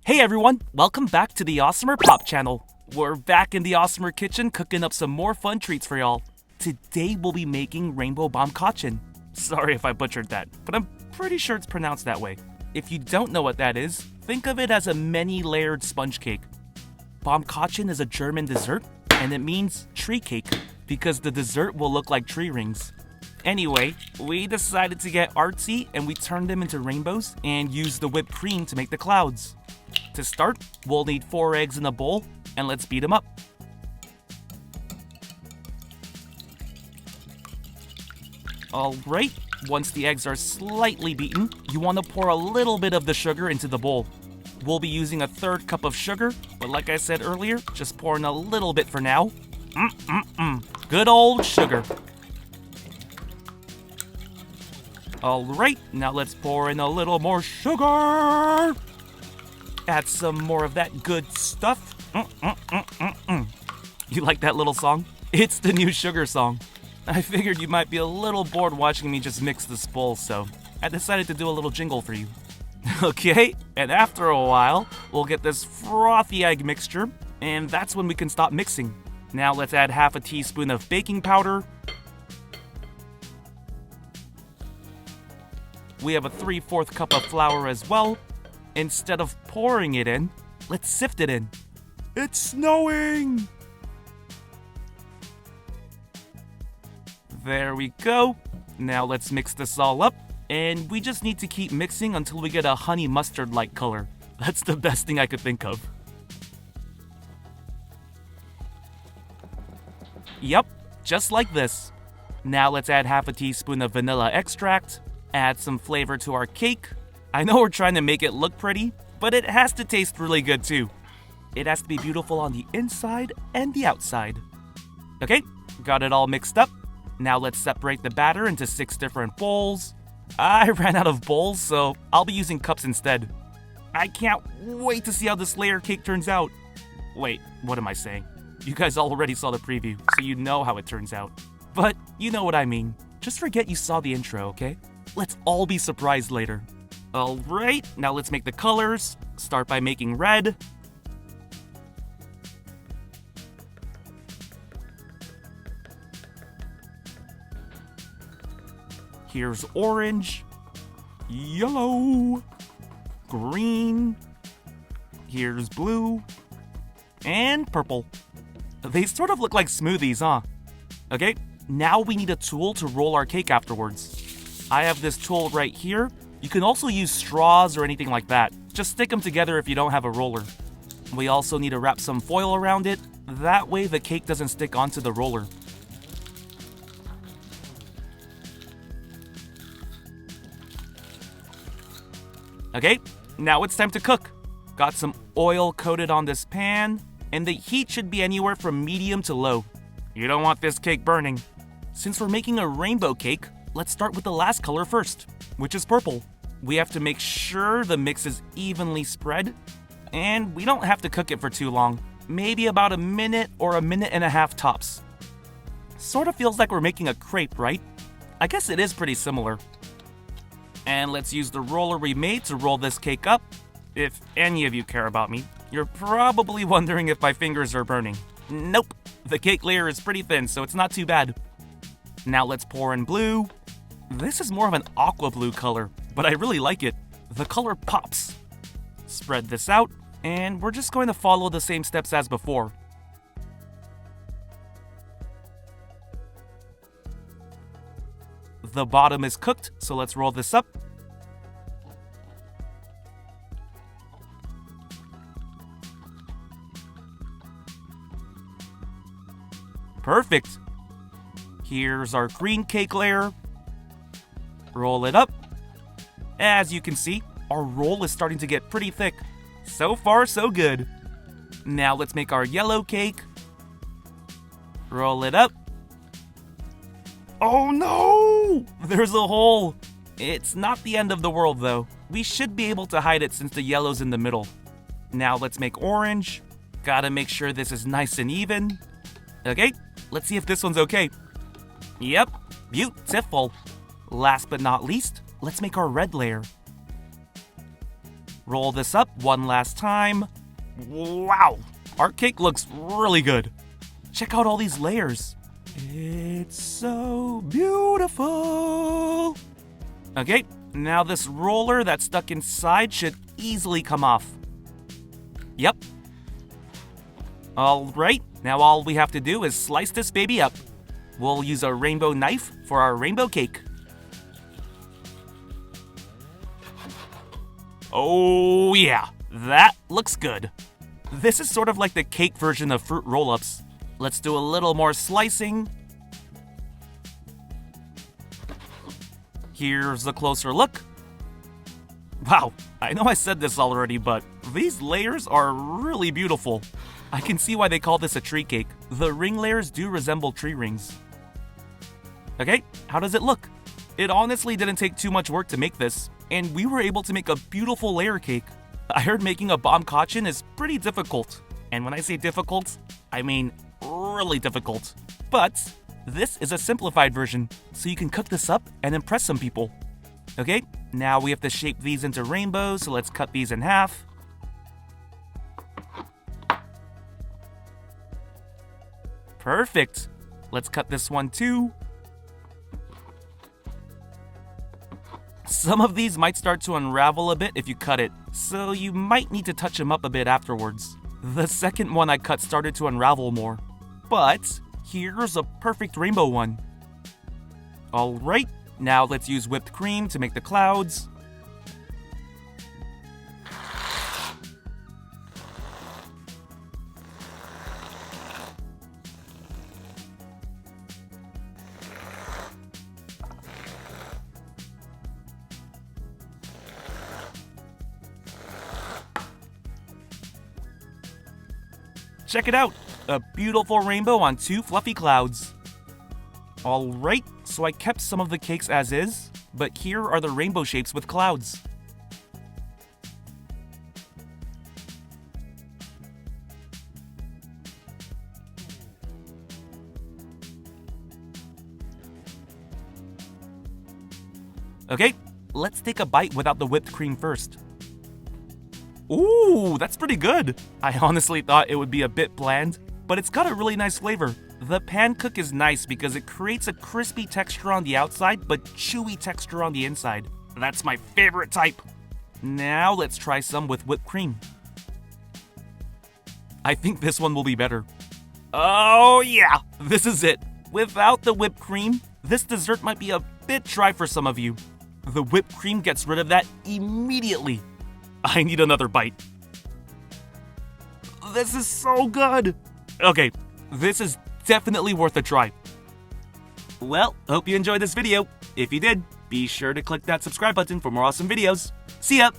Hey everyone, welcome back to the AWESMR Pop channel. We're back in the AWESMR kitchen cooking up some more fun treats for y'all. Today we'll be making rainbow Baumkuchen. Sorry if I butchered that, but I'm pretty sure it's pronounced that way. If you don't know what that is, think of it as a many-layered sponge cake. Baumkuchen is a German dessert, and it means tree cake, because the dessert will look like tree rings. Anyway, we decided to get artsy and we turned them into rainbows and used the whipped cream to make the clouds. To start, we'll need 4 eggs in a bowl, and let's beat them up. Alright, once the eggs are slightly beaten, you want to pour a little bit of the sugar into the bowl. We'll be using a 1/3 cup of sugar, but like I said earlier, just pour in a little bit for now. Good old sugar. Alright, now let's pour in a little more sugar. Add some more of that good stuff. You like that little song? It's the new sugar song. I figured you might be a little bored watching me just mix this bowl, so I decided to do a little jingle for you. Okay, and after a while, we'll get this frothy egg mixture, and that's when we can stop mixing. Now let's add 1/2 teaspoon of baking powder. We have a 3/4 cup of flour as well. Instead of pouring it in, let's sift it in. It's snowing! There we go. Now let's mix this all up, and we just need to keep mixing until we get a honey mustard-like color. That's the best thing I could think of. Yep, just like this. Now let's add 1/2 teaspoon of vanilla extract, add some flavor to our cake. I know we're trying to make it look pretty, but it has to taste really good too. It has to be beautiful on the inside and the outside. Okay, got it all mixed up. Now let's separate the batter into 6 different bowls. I ran out of bowls, so I'll be using cups instead. I can't wait to see how this layer cake turns out. Wait, what am I saying? You guys already saw the preview, so you know how it turns out. But you know what I mean. Just forget you saw the intro, okay? Let's all be surprised later. Alright, now let's make the colors. Start by making red. Here's orange, yellow, green, here's blue, and purple. They sort of look like smoothies, huh? Okay, now we need a tool to roll our cake afterwards. I have this tool right here. You can also use straws or anything like that. Just stick them together if you don't have a roller. We also need to wrap some foil around it. That way the cake doesn't stick onto the roller. Okay, now it's time to cook. Got some oil coated on this pan, and the heat should be anywhere from medium to low. You don't want this cake burning. Since we're making a rainbow cake, let's start with the last color first, which is purple. We have to make sure the mix is evenly spread, and we don't have to cook it for too long. Maybe about 1 minute or 1.5 minutes tops. Sort of feels like we're making a crepe, right? I guess it is pretty similar. And let's use the roller we made to roll this cake up. If any of you care about me, you're probably wondering if my fingers are burning. Nope, the cake layer is pretty thin, so it's not too bad. Now let's pour in blue. This is more of an aqua blue color, but I really like it. The color pops. Spread this out, and we're just going to follow the same steps as before. The bottom is cooked, so let's roll this up. Perfect. Here's our green cake layer. Roll it up. As you can see, our roll is starting to get pretty thick. So far, so good. Now let's make our yellow cake. Roll it up. Oh no! There's a hole. It's not the end of the world though. We should be able to hide it since the yellow's in the middle. Now let's make orange. Gotta make sure this is nice and even. Okay, let's see if this one's okay. Yep, beautiful. Last but not least, let's make our red layer. Roll this up one last time. Wow, our cake looks really good. Check out all these layers. It's so beautiful. Okay, now this roller that's stuck inside should easily come off. Yep. All right, now all we have to do is slice this baby up. We'll use a rainbow knife for our rainbow cake. Oh yeah, that looks good. This is sort of like the cake version of fruit roll-ups. Let's do a little more slicing. Here's a closer look. Wow, I know I said this already, but these layers are really beautiful. I can see why they call this a tree cake. The ring layers do resemble tree rings. Okay, how does it look? It honestly didn't take too much work to make this, and we were able to make a beautiful layer cake. I heard making a Baumkuchen is pretty difficult. And when I say difficult, I mean really difficult. But this is a simplified version, so you can cook this up and impress some people. Okay, now we have to shape these into rainbows, so let's cut these in half. Perfect. Let's cut this one too. Some of these might start to unravel a bit if you cut it, so you might need to touch them up a bit afterwards. The second one I cut started to unravel more. But here's a perfect rainbow one. Alright, now let's use whipped cream to make the clouds. Check it out! A beautiful rainbow on two fluffy clouds. Alright, so I kept some of the cakes as is, but here are the rainbow shapes with clouds. Okay, let's take a bite without the whipped cream first. Ooh, that's pretty good. I honestly thought it would be a bit bland, but it's got a really nice flavor. The pan cook is nice because it creates a crispy texture on the outside, but chewy texture on the inside. That's my favorite type. Now let's try some with whipped cream. I think this one will be better. Oh yeah, this is it. Without the whipped cream, this dessert might be a bit dry for some of you. The whipped cream gets rid of that immediately. I need another bite. This is so good. Okay, this is definitely worth a try. Well, hope you enjoyed this video. If you did, be sure to click that subscribe button for more awesome videos. See ya!